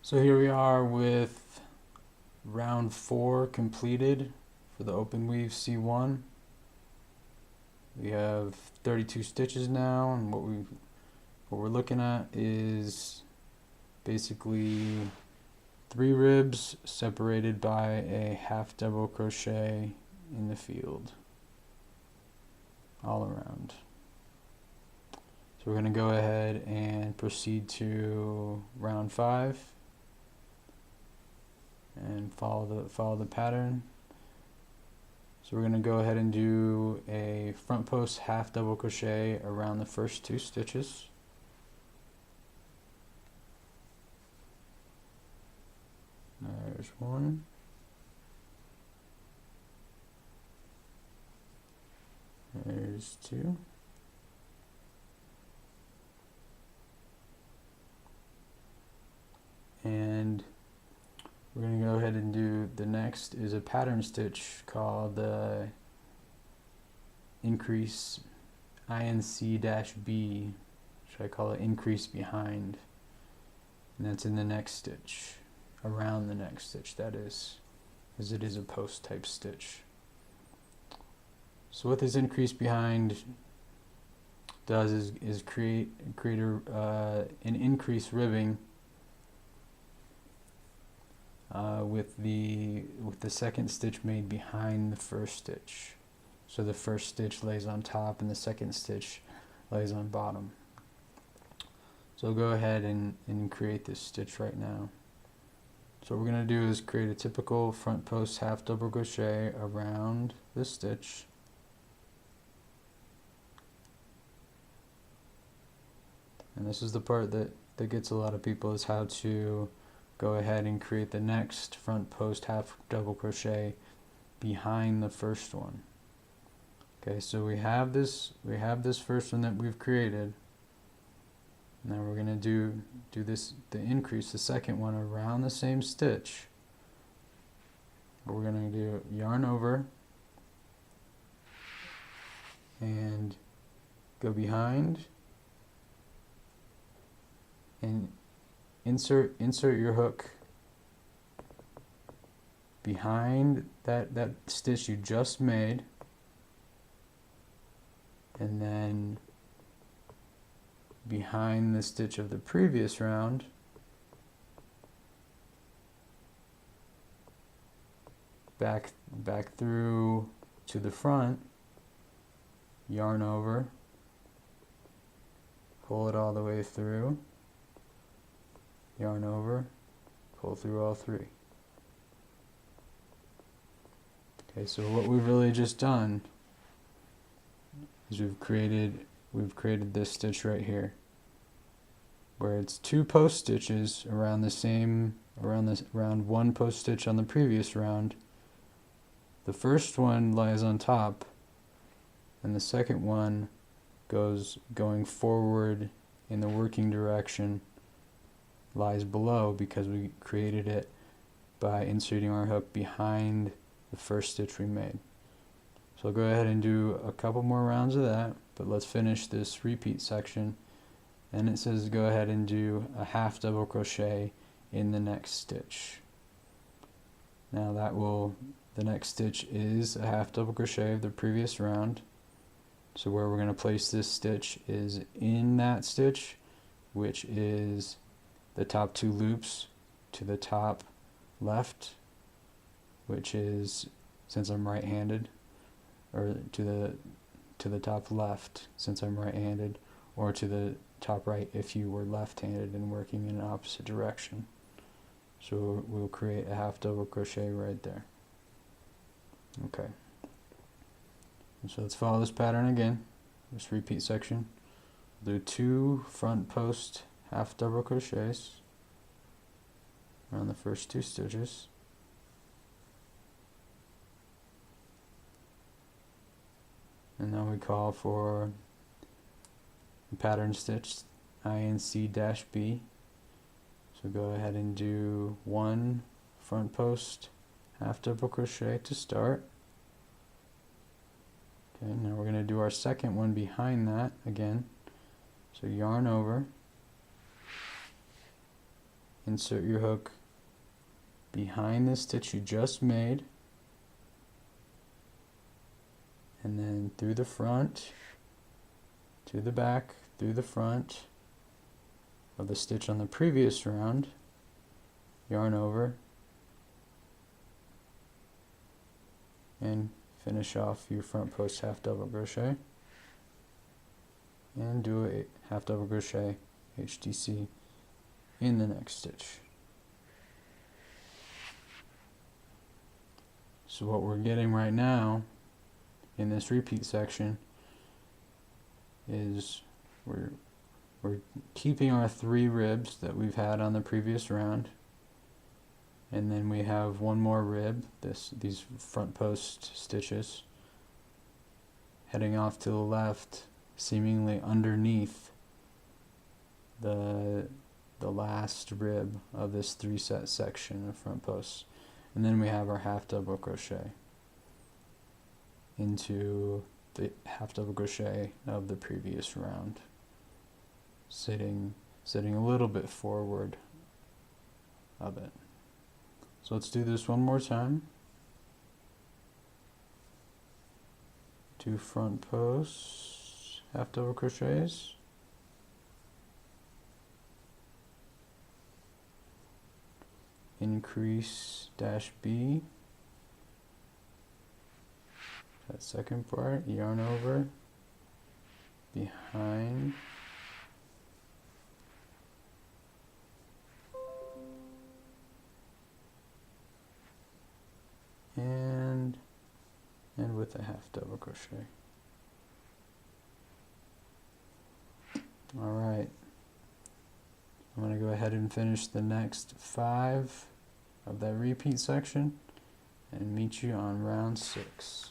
So here we are with round 4 completed for the open weave C1. We have 32 stitches now, and what we're looking at is basically 3 ribs separated by a half double crochet in the field all around. So we're going to go ahead and proceed to round 5 and follow the pattern. So we're going to go ahead and do a front post half double crochet around the first 2 stitches. There's 1. There's 2. And we're going to go ahead and do the next is a pattern stitch called the increase INC-B. Should I call it increase behind? And that's in the next stitch, around the next stitch, that is, as it is a post type stitch. So what this increase behind does is create an increased ribbing with the second stitch made behind the first stitch. So the first stitch lays on top and the second stitch lays on bottom. So go ahead and create this stitch right now. So what we're going to do is create a typical front post half double crochet around this stitch. And this is the part that gets a lot of people, is how to go ahead and create the next front post half double crochet behind the first one. Okay, so we have this first one that we've created. Now we're going to do the increase, the second one, around the same stitch. But we're going to do yarn over and go behind and insert your hook behind that stitch you just made, and then behind the stitch of the previous round, back through to the front, yarn over, pull it all the way through, yarn over, pull through all 3. Okay, so what we've really just done is we've created this stitch right here, where it's 2 post stitches around around 1 post stitch on the previous round. The first one lies on top, and the second one going forward in the working direction lies below, because we created it by inserting our hook behind the first stitch we made. So I'll go ahead and do a couple more rounds of that, but let's finish this repeat section. And it says go ahead and do a half double crochet in the next stitch. Now the next stitch is a half double crochet of the previous round. So where we're going to place this stitch is in that stitch, which is the top 2 loops to the top left, which is, since I'm right-handed, or to the top left since I'm right-handed, or to the top right if you were left-handed and working in an opposite direction. So we'll create a half double crochet right there. Okay. So let's follow this pattern again, this repeat section. Do 2 front post half double crochets around the first 2 stitches. And then we call for the pattern stitch INC-B. So go ahead and do 1 front post half double crochet to start. Okay, now we're going to do our second one behind that again. So yarn over insert your hook behind the stitch you just made, and then through the front to the back, through the front of the stitch on the previous round, yarn over, and finish off your front post half double crochet, and do a half double crochet HTC in the next stitch. So what we're getting right now in this repeat section is we're keeping our 3 ribs that we've had on the previous round, and then we have one more rib, these front post stitches, heading off to the left, seemingly underneath the last rib of this 3-set section of front posts. And then we have our half double crochet into the half double crochet of the previous round, sitting a little bit forward of it. So let's do this one more time. 2 front posts, half double crochets, increase dash B, that second part, yarn over, behind, and with a half double crochet. Alright, I'm going to go ahead and finish the next 5 of that repeat section and meet you on round 6.